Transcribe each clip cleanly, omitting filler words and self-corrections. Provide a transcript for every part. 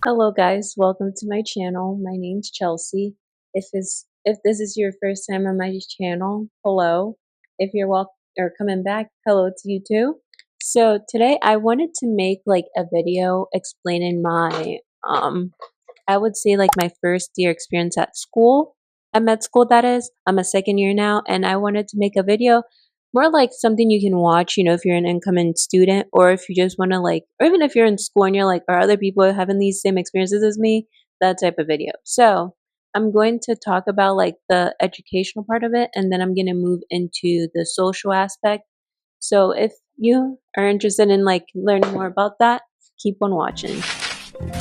Hello guys, welcome to my channel. My name's Chelsea. If this is your first time on my channel, hello. If you're coming back, hello to you too. So today I wanted to make like a video explaining my I would say like my first year experience at school. At med school, that is. I'm a second year now, and I wanted to make a video more like something you can watch, if you're an incoming student, or if you just want to like, or even if you're in school and you're like, are other people having these same experiences as me? That type of video. So I'm going to talk about like the educational part of it, and then I'm going to move into the social aspect. So if you are interested in like learning more about that, keep on watching.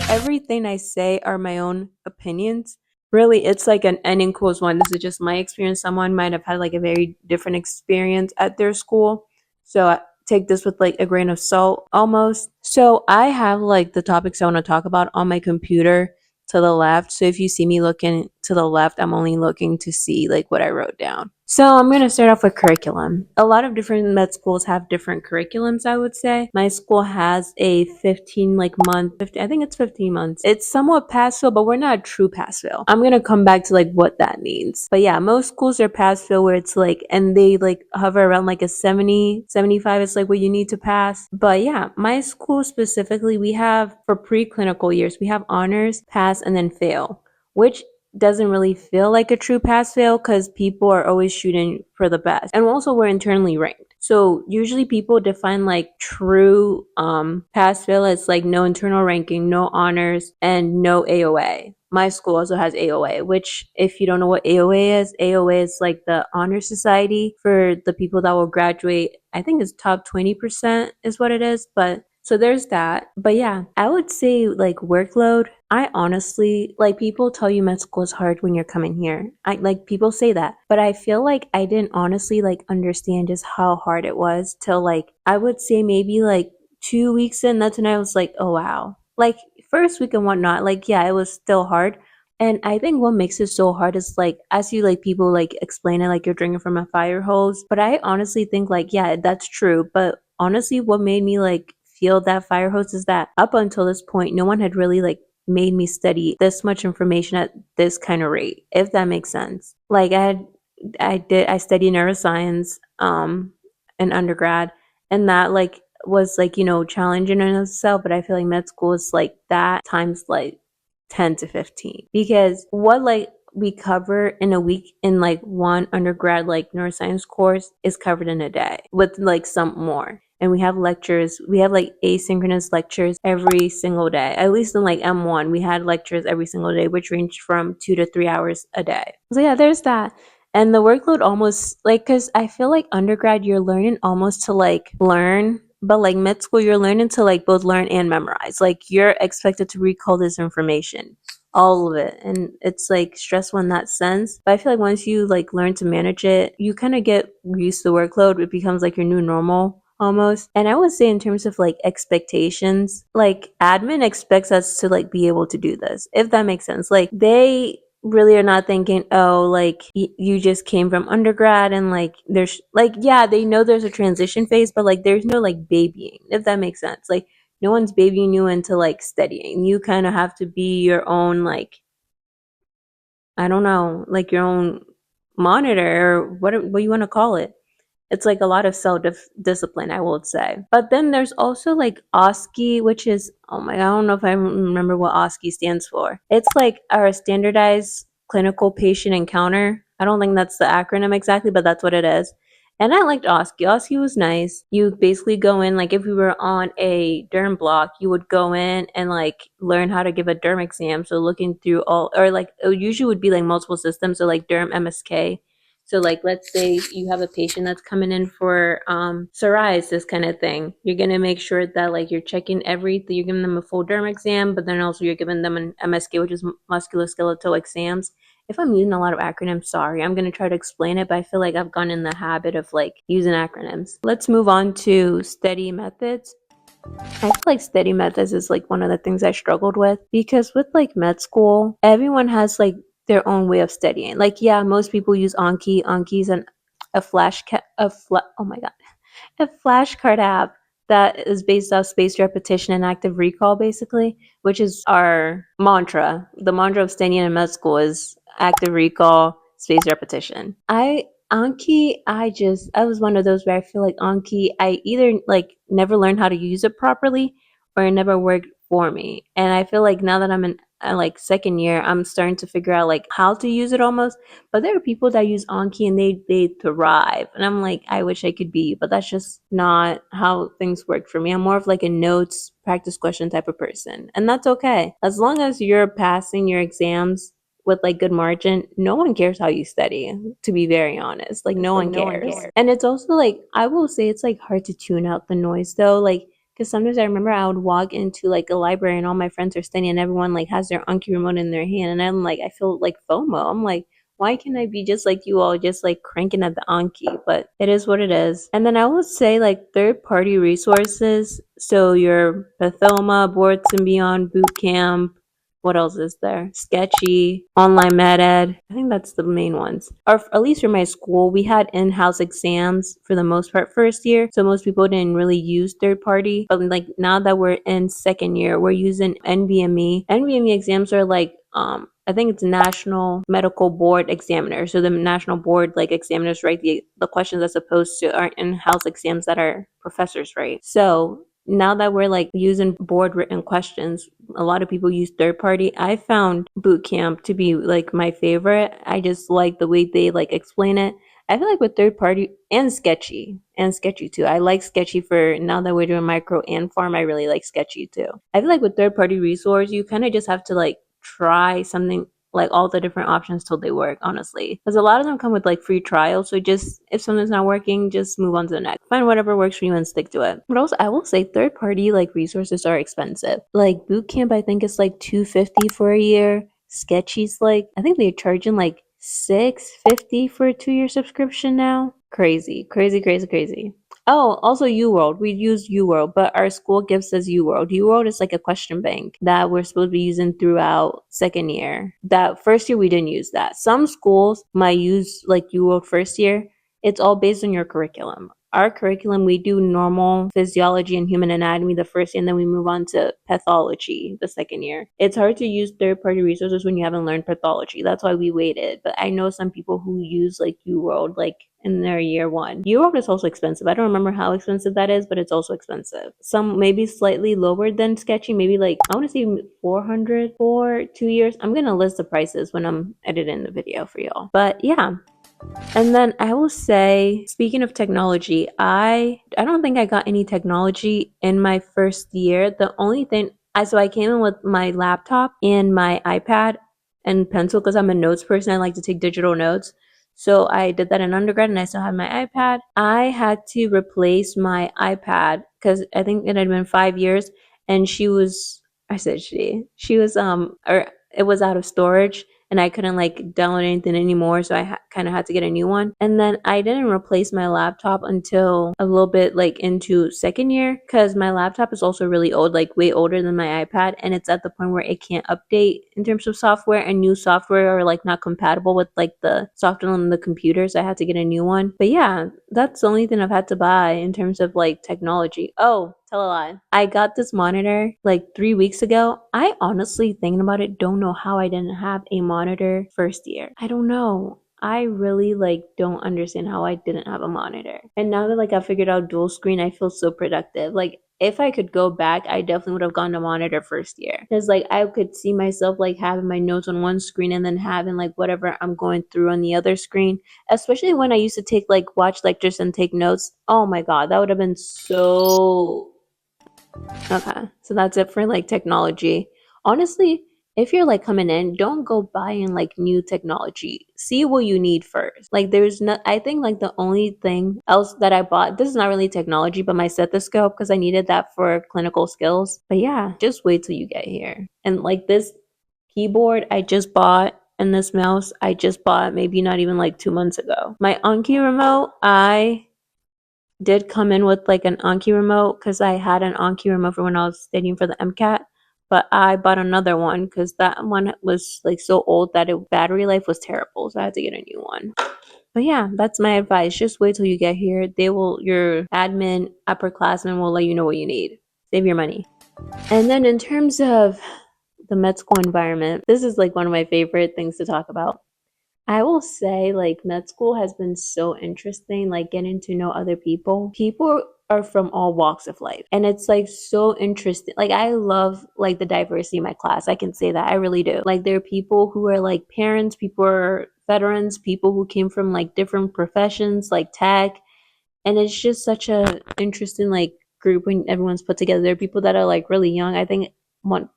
Everything I say are my own opinions. Really, it's like an N equals one. This is just my experience. Someone might have had like a very different experience at their school. So I take this with like a grain of salt almost. So I have like the topics I want to talk about on my computer to the left. So if you see me looking to the left, I'm only looking to see like what I wrote down. So I'm going to start off with curriculum. A lot of different med schools have different curriculums, I would say. My school has a 15 like month, 15, I think it's 15 months. It's somewhat pass fail, but we're not a true pass fail. I'm going to come back to like what that means. But yeah, most schools are pass fail where it's like, and they like hover around like a 70, 75. It's like what you need to pass. But yeah, my school specifically, we have for preclinical years, we have honors, pass, and then fail, which doesn't really feel like a true pass fail because people are always shooting for the best. And also we're internally ranked. So usually people define like true pass fail as like no internal ranking, no honors, and no AOA. My school also has AOA, which if you don't know what AOA is like the honor society for the people that will graduate. I think it's top 20% is what it is, but so there's that. But yeah, I would say like workload. I honestly like people tell you med school is hard when you're coming here. I like people say that, but I feel like I didn't honestly like understand just how hard it was till like I would say maybe like 2 weeks in. That's when I was like, oh wow. Like first week and whatnot, like yeah, it was still hard. And I think what makes it so hard is like as you like people like explain it like you're drinking from a fire hose. But I honestly think like yeah, that's true. But honestly, what made me like feel that fire hose is that up until this point, no one had really like made me study this much information at this kind of rate, if that makes sense. Like I studied neuroscience in undergrad, and that like was like challenging in itself, but I feel like med school is like that times like 10 to 15 because what like we cover in a week in like one undergrad like neuroscience course is covered in a day with like some more. And we have lectures, we have like asynchronous lectures every single day. At least in like M1 we had lectures every single day, which ranged from 2 to 3 hours a day. So yeah, there's that. And the workload almost like, because I feel like undergrad you're learning almost to like learn, but like med school you're learning to like both learn and memorize. Like you're expected to recall this information, all of it, and it's like stressful in that sense. But I feel like once you like learn to manage it, you kind of get used to the workload. It becomes like your new normal almost. And I would say in terms of like expectations, like admin expects us to like be able to do this, if that makes sense. Like they really are not thinking, oh, like you just came from undergrad and like there's like yeah, they know there's a transition phase, but like there's no like babying, if that makes sense. Like no one's babying you into like studying. You kind of have to be your own like, I don't know, like your own monitor or what you want to call it. It's like a lot of self discipline, I would say. But then there's also like OSCE, which is, oh my, I don't know if I remember what OSCE stands for. It's like our standardized clinical patient encounter. I don't think that's the acronym exactly, but that's what it is. And I liked OSCE. OSCE was nice. You basically go in, like if we were on a derm block, you would go in and like learn how to give a derm exam. So looking through all, or like it usually would be like multiple systems. So like derm MSK. So like let's say you have a patient that's coming in for psoriasis kind of thing. You're gonna make sure that like you're checking everything, you're giving them a full derm exam, but then also you're giving them an MSK, which is musculoskeletal exams. If I'm using a lot of acronyms, sorry. I'm gonna try to explain it, but I feel like I've gone in the habit of like using acronyms. Let's move on to study methods. I feel like study methods is like one of the things I struggled with because with like med school, everyone has like their own way of studying. Like yeah, most people use Anki. Anki's an a flash ca- a fla- oh my god, a flashcard app. that is based off spaced repetition and active recall, basically, which is our mantra. The mantra of studying in med school is active recall, spaced repetition. I was one of those where I feel like Anki, I either like never learned how to use it properly or it never worked for me. And I feel like now that I'm in like second year, I'm starting to figure out like how to use it almost. But there are people that use Anki and they thrive. And I'm like, I wish I could be, but that's just not how things work for me. I'm more of like a notes practice question type of person. And that's okay. As long as you're passing your exams with like good margin, no one cares how you study, to be very honest. Like no one cares. And it's also like I will say it's like hard to tune out the noise though. Like because sometimes I remember I would walk into like a library and all my friends are studying and everyone like has their Anki remote in their hand and I'm like I feel like FOMO. I'm like, why can't I be just like you all, just like cranking at the Anki? But it is what it is. And then I would say like third party resources. So your Pathoma, Boards and Beyond, Bootcamp, what else is there? Sketchy, online med ed. I think that's the main ones. Or at least for my school, we had in-house exams for the most part first year. So most people didn't really use third party. But like now that we're in second year, we're using NBME. NBME exams are like I think it's National Medical Board Examiner. So the National Board like examiners write the questions as opposed to our in-house exams that our professors write. So now that we're like using board written questions, a lot of people use third party. I found Bootcamp to be like my favorite. I just like the way they like explain it. I feel like with third party and sketchy too. I like sketchy for now that we're doing micro and farm. I really like sketchy too. I feel like with third party resource, you kind of just have to like try something like all the different options till they work, honestly, because a lot of them come with like free trials. So just if something's not working, just move on to the next, find whatever works for you and stick to it. But also I will say third party like resources are expensive. Like bootcamp I think it's like $250 for a year. Sketchy's like I think they're charging like $650 for a 2-year subscription now. Crazy, crazy, crazy, crazy. Oh, also UWorld. We use UWorld, but our school gives us UWorld. UWorld is like a question bank that we're supposed to be using throughout second year. That first year we didn't use that. Some schools might use like UWorld first year. It's all based on your curriculum. Our curriculum, we do normal physiology and human anatomy the first year, and then we move on to pathology the second year. It's hard to use third-party resources when you haven't learned pathology. That's why we waited. But I know some people who use like UWorld like in their year one. UWorld is also expensive. I don't remember how expensive that is, but it's also expensive. Some maybe slightly lower than Sketchy, maybe like I want to say 400 for 2 years. I'm gonna list the prices when I'm editing the video for y'all. But yeah. And then I will say, speaking of technology, I don't think I got any technology in my first year. The only thing I came in with my laptop and my iPad and pencil because I'm a notes person. I like to take digital notes. So I did that in undergrad and I still have my iPad. I had to replace my iPad because I think it had been 5 years and she was or it was out of storage and I couldn't like download anything anymore, so I kind of had to get a new one. And then I didn't replace my laptop until a little bit like into second year because my laptop is also really old, like way older than my iPad, and it's at the point where it can't update in terms of software, and new software are like not compatible with like the software on the computer, so I had to get a new one. But yeah, that's the only thing I've had to buy in terms of like technology. Oh, tell a lie. I got this monitor like 3 weeks ago. I honestly, thinking about it, don't know how I didn't have a monitor first year. I don't know. I really like don't understand how I didn't have a monitor. And now that like I figured out dual screen, I feel so productive. Like if I could go back, I definitely would have gone to monitor first year. Because like I could see myself like having my notes on one screen and then having like whatever I'm going through on the other screen. Especially when I used to take like watch lectures and take notes. Oh my god, that would have been so okay, so that's it for like technology. Honestly, if you're like coming in, don't go buying like new technology. See what you need first. Like there's no I think like the only thing else that I bought, this is not really technology, but my stethoscope because I needed that for clinical skills. But yeah, just wait till you get here. And like this keyboard I just bought and this mouse I just bought maybe not even like 2 months ago. My Anki remote, I did come in with like an Anki remote because I had an Anki remote for when I was studying for the MCAT, but I bought another one because that one was like so old that it battery life was terrible, so I had to get a new one. But yeah, that's my advice. Just wait till you get here. Your admin, upperclassmen will let you know what you need. Save your money. And then in terms of the med school environment, this is like one of my favorite things to talk about. I will say, like, med school has been so interesting, like, getting to know other people. People are from all walks of life, and it's like so interesting. Like, I love like the diversity in my class. I can say that I really do. Like, there are people who are like parents, people are veterans, people who came from like different professions, like tech, and it's just such a interesting like group when everyone's put together. There are people that are like really young. I think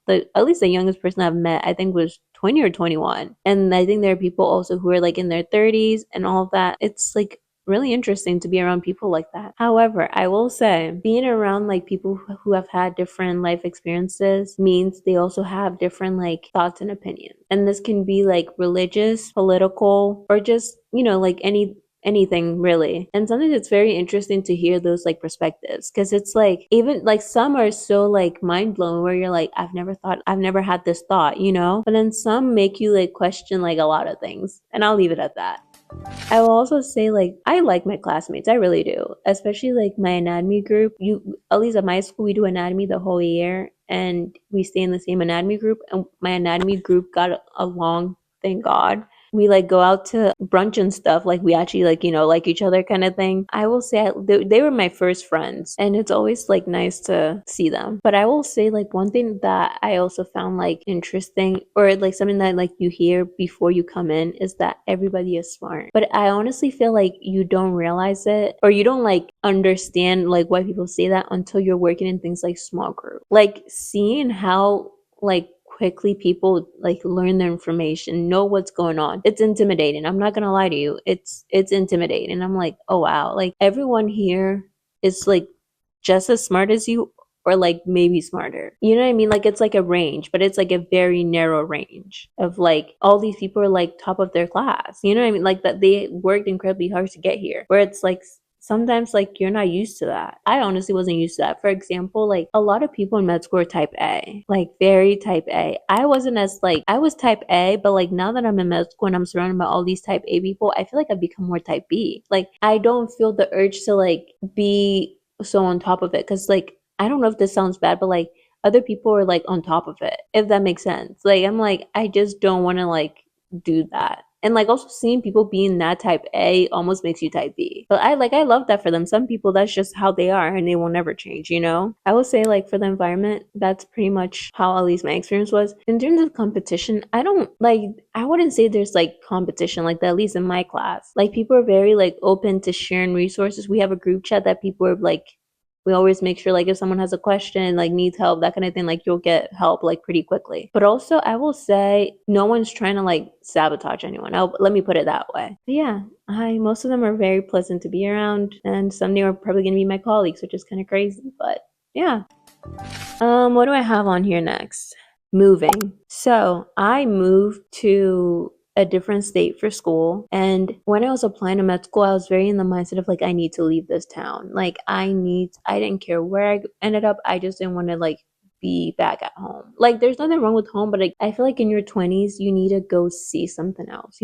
at least the youngest person I've met I think was 20 or 21, and I think there are people also who are like in their 30s and all of that. It's like really interesting to be around people like that. However, I will say being around like people who have had different life experiences means they also have different like thoughts and opinions, and this can be like religious, political, or just like anything really. And sometimes it's very interesting to hear those like perspectives, because it's like even like some are so like mind blowing where you're like, I've never had this thought, but then some make you like question like a lot of things, and I'll leave it at that. I will also say like I like my classmates. I really do. Especially like my anatomy group. You At least at my school we do anatomy the whole year, and we stay in the same anatomy group, and my anatomy group got along, thank God. We like go out to brunch and stuff, like we actually like like each other kind of thing. I will say they were my first friends, and it's always like nice to see them. But I will say like one thing that I also found like interesting, or like something that like you hear before you come in, is that everybody is smart. But I honestly feel like you don't realize it, or you don't like understand like why people say that until you're working in things like small group, like seeing how like quickly people like learn their information, know what's going on. It's intimidating. I'm not gonna lie to you. It's intimidating. And I'm like, oh wow, like everyone here is like just as smart as you, or like maybe smarter. You know what I mean? Like it's like a range, but it's like a very narrow range of like all these people are like top of their class. You know what I mean? Like that they worked incredibly hard to get here. Where it's like sometimes like you're not used to that. I honestly wasn't used to that. For example, like a lot of people in med school are type A, like very type A. I wasn't as like I was type A, but like now that I'm in med school and I'm surrounded by all these type A people, I feel like I've become more type B. Like I don't feel the urge to like be so on top of it, because like I don't know if this sounds bad, but like other people are like on top of it, if that makes sense. Like I'm like I just don't want to like do that. And like also seeing people being that type A almost makes you type B. But I love that for them. Some people that's just how they are and they will never change. I would say like for the environment, that's pretty much how at least my experience was. In terms of competition, I wouldn't say there's like competition like that, at least in my class. Like people are very like open to sharing resources. We have a group chat that people are like we always make sure like if someone has a question, like needs help, that kind of thing, like you'll get help like pretty quickly. But also I will say no one's trying to like sabotage anyone. Let me put it that way. But yeah, I most of them are very pleasant to be around, and someday are probably gonna be my colleagues, which is kind of crazy. But yeah. What do I have on here next? Moving. So I moved to a different state for school. And when I was applying to med school, I was very in the mindset of like, I need to leave this town. Like I didn't care where I ended up. I just didn't want to like be back at home. Like there's nothing wrong with home, but like, I feel like in your 20s, you need to go see something else.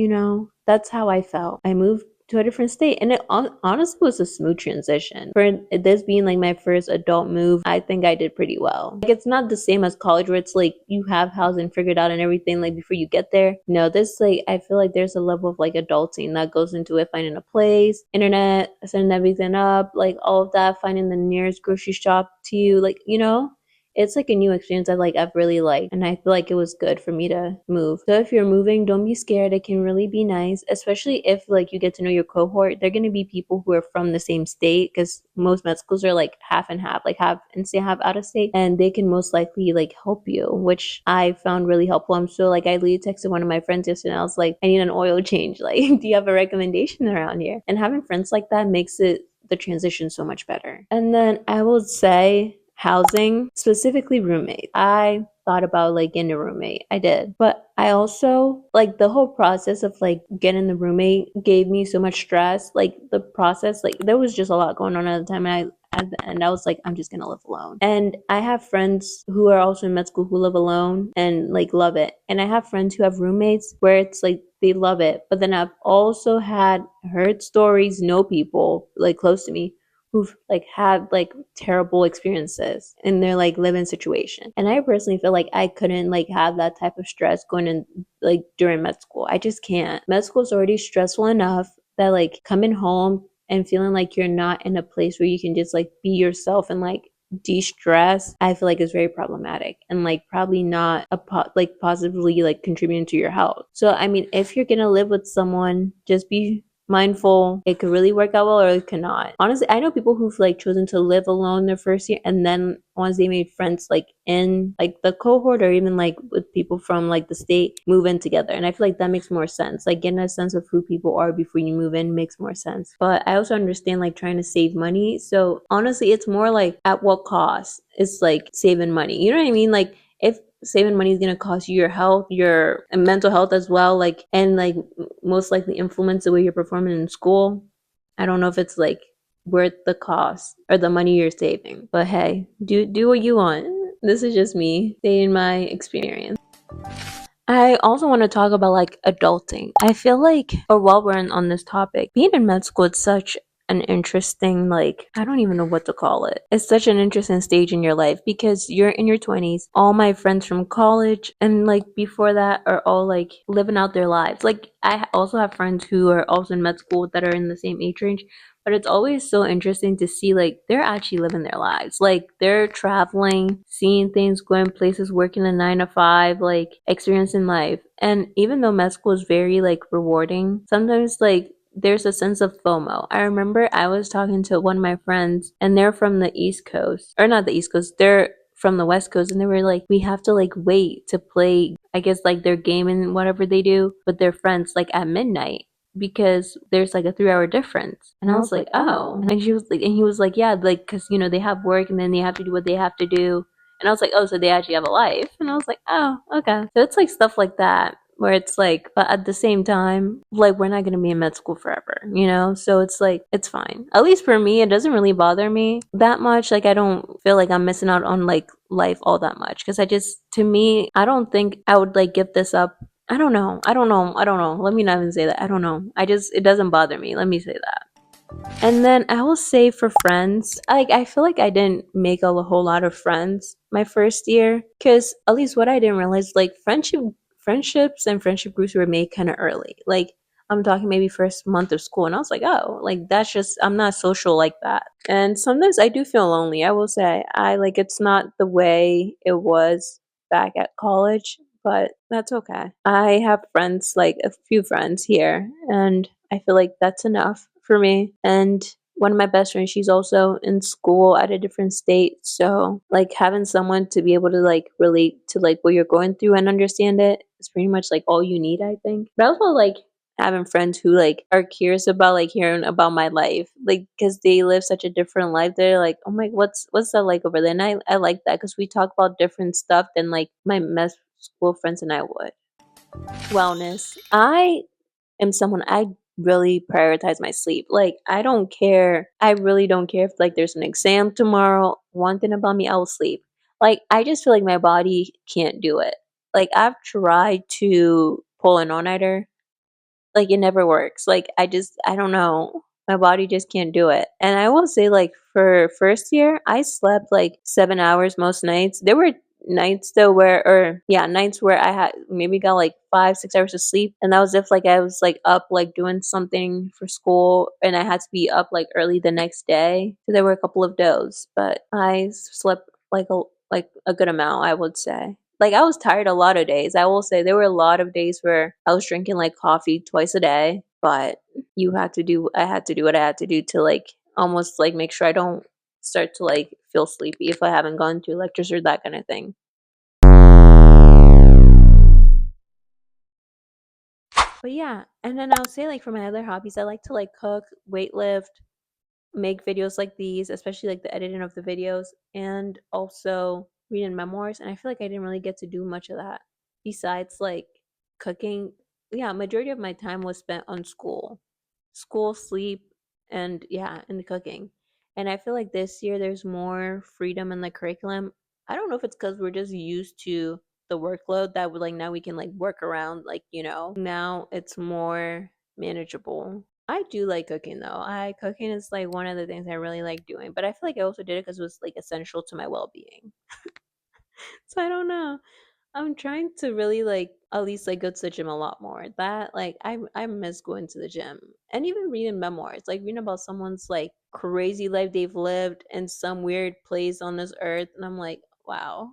That's how I felt. I moved to a different state, and it honestly was a smooth transition. For this being like my first adult move, I think I did pretty well. Like it's not the same as college where it's like you have housing figured out and everything like before you get there. No, this like I feel like there's a level of like adulting that goes into it, finding a place, internet, setting everything up, like all of that, finding the nearest grocery shop to you, like. It's like a new experience I've really liked, and I feel like it was good for me to move. So if you're moving, don't be scared. It can really be nice, especially if like you get to know your cohort. They're gonna be people who are from the same state, because most med schools are like half and half, like half in state, half out of state, and they can most likely like help you, which I found really helpful. I'm so like I literally texted one of my friends yesterday, and I was like, I need an oil change. Like, do you have a recommendation around here? And having friends like that makes it the transition so much better. And then I would say housing, specifically roommate. I thought about like getting a roommate. I did. But I also like the whole process of like getting the roommate gave me so much stress. Like the process, like there was just a lot going on at the time, and at the end I was like, I'm just gonna live alone. And I have friends who are also in med school who live alone and like love it. And I have friends who have roommates where it's like they love it. But then I've also heard stories, know people like close to me who've like had like terrible experiences in their like living situation. And I personally feel like I couldn't like have that type of stress going in like during med school. I just can't. Med school is already stressful enough that like coming home and feeling like you're not in a place where you can just like be yourself and like de-stress, I feel like is very problematic and like probably not like positively like contributing to your health. So I mean, if you're gonna live with someone, just be mindful. It could really work out well or it cannot. Honestly, I know people who've like chosen to live alone their first year and then once they made friends like in like the cohort or even like with people from like the state move in together. And I feel like that makes more sense. Like getting a sense of who people are before you move in makes more sense. But I also understand like trying to save money. So honestly, it's more like at what cost? It's like saving money. You know what I mean? Like if saving money is going to cost you your health, your mental health as well, like and like most likely influence the way you're performing in school, I don't know if it's like worth the cost or the money you're saving. But hey, do what you want. This is just me stating my experience. I also want to talk about like adulting. I feel like, or while we're on this topic, being in med school is such an interesting, like, I don't even know what to call it. It's such an interesting stage in your life because you're in your 20s. All my friends from college and like before that are all like living out their lives. Like, I also have friends who are also in med school that are in the same age range. But it's always so interesting to see like they're actually living their lives. Like they're traveling, seeing things, going places, working a 9 to 5, like experiencing life. And even though med school is very like rewarding, sometimes like there's a sense of FOMO. I remember I was talking to one of my friends and they're from the East Coast, or not the East Coast, they're from the West Coast, and they were like, we have to like wait to play, I guess, like their game and whatever they do with their friends like at midnight because there's like a 3 hour difference. And I was like, oh. And she was like, and he was like, yeah, like, cause you know, they have work and then they have to do what they have to do. And I was like, oh, so they actually have a life. And I was like, oh, okay. So it's like stuff like that where it's like, but at the same time, like, we're not going to be in med school forever, you know? So it's like, it's fine. At least for me, it doesn't really bother me that much. Like, I don't feel like I'm missing out on like life all that much. Cause I just, to me, I don't think I would like give this up. I don't know. I don't know. I don't know. Let me not even say that. I don't know. It doesn't bother me. Let me say that. And then I will say for friends, like I feel like I didn't make a whole lot of friends my first year because at least what I didn't realize, like friendships and friendship groups were made kind of early. Like I'm talking maybe first month of school, and I was like, oh, like that's just I'm not social like that. And sometimes I do feel lonely. I will say I like it's not the way it was back at college, but that's okay. I have friends, like a few friends here, and I feel like that's enough for me. And one of my best friends, she's also in school at a different state. So, like, having someone to be able to, like, relate to, like, what you're going through and understand it is pretty much, like, all you need, I think. But also, like, having friends who, like, are curious about, like, hearing about my life. Like, because they live such a different life. They're like, oh my, what's that like over there? And I like that because we talk about different stuff than, like, my med school friends and I would. Wellness. I am someone I really prioritize my sleep. Like I don't care. I really don't care if like there's an exam tomorrow. One thing about me, I will sleep. Like I just feel like my body can't do it. Like I've tried to pull an all-nighter, like it never works. Like I don't know. My body just can't do it. And I will say like for first year, I slept like 7 hours most nights. There were nights though where or yeah, nights where I had maybe got like 5, 6 hours of sleep. And that was if like I was like up like doing something for school and I had to be up like early the next day. So there were a couple of those. But I slept like a good amount, I would say. Like I was tired a lot of days. I will say there were a lot of days where I was drinking like coffee twice a day, but I had to do what I had to do to like almost like make sure I don't start to like feel sleepy if I haven't gone to lectures or that kind of thing. But yeah, and then I'll say like for my other hobbies, I like to like cook, weightlift, make videos like these, especially like the editing of the videos, and also reading memoirs. And I feel like I didn't really get to do much of that besides like cooking. Yeah, majority of my time was spent on school, sleep, and yeah, and cooking. And I feel like this year there's more freedom in the curriculum. I don't know if it's because we're just used to the workload that would like now we can like work around, like, now it's more manageable. I do like cooking though. I Cooking is like one of the things I really like doing, but I feel like I also did it because it was like essential to my well-being. So I don't know. I'm trying to really like at least like go to the gym a lot more. That like I miss going to the gym and even reading memoirs, like reading about someone's like crazy life they've lived in some weird place on this earth, and I'm like, wow,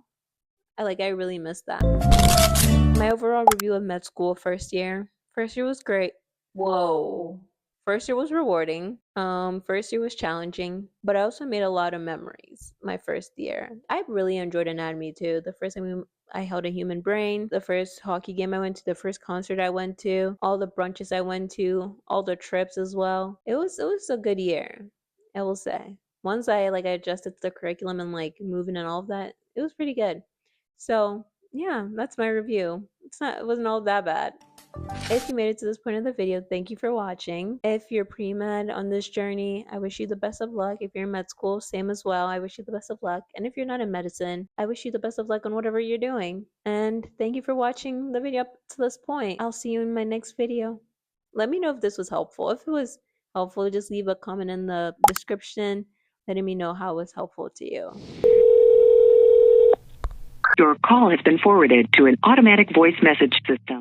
I really miss that. My overall review of med school first year. First year was great. Whoa. First year was rewarding. First year was challenging, but I also made a lot of memories my first year. I really enjoyed anatomy too. The first time I held a human brain, the first hockey game I went to, the first concert I went to, all the brunches I went to, all the trips as well. It was a good year, I will say. Once I adjusted to the curriculum and like moving and all of that, it was pretty good. So yeah, that's my review. It wasn't all that bad. If you made it to this point of the video, thank you for watching. If you're pre-med on this journey, I wish you the best of luck. If you're in med school, same as well. I wish you the best of luck. And if you're not in medicine, I wish you the best of luck on whatever you're doing. And thank you for watching the video up to this point. I'll see you in my next video. Let me know if this was helpful. If it was helpful, just leave a comment in the description letting me know how it was helpful to you. Your call has been forwarded to an automatic voice message system.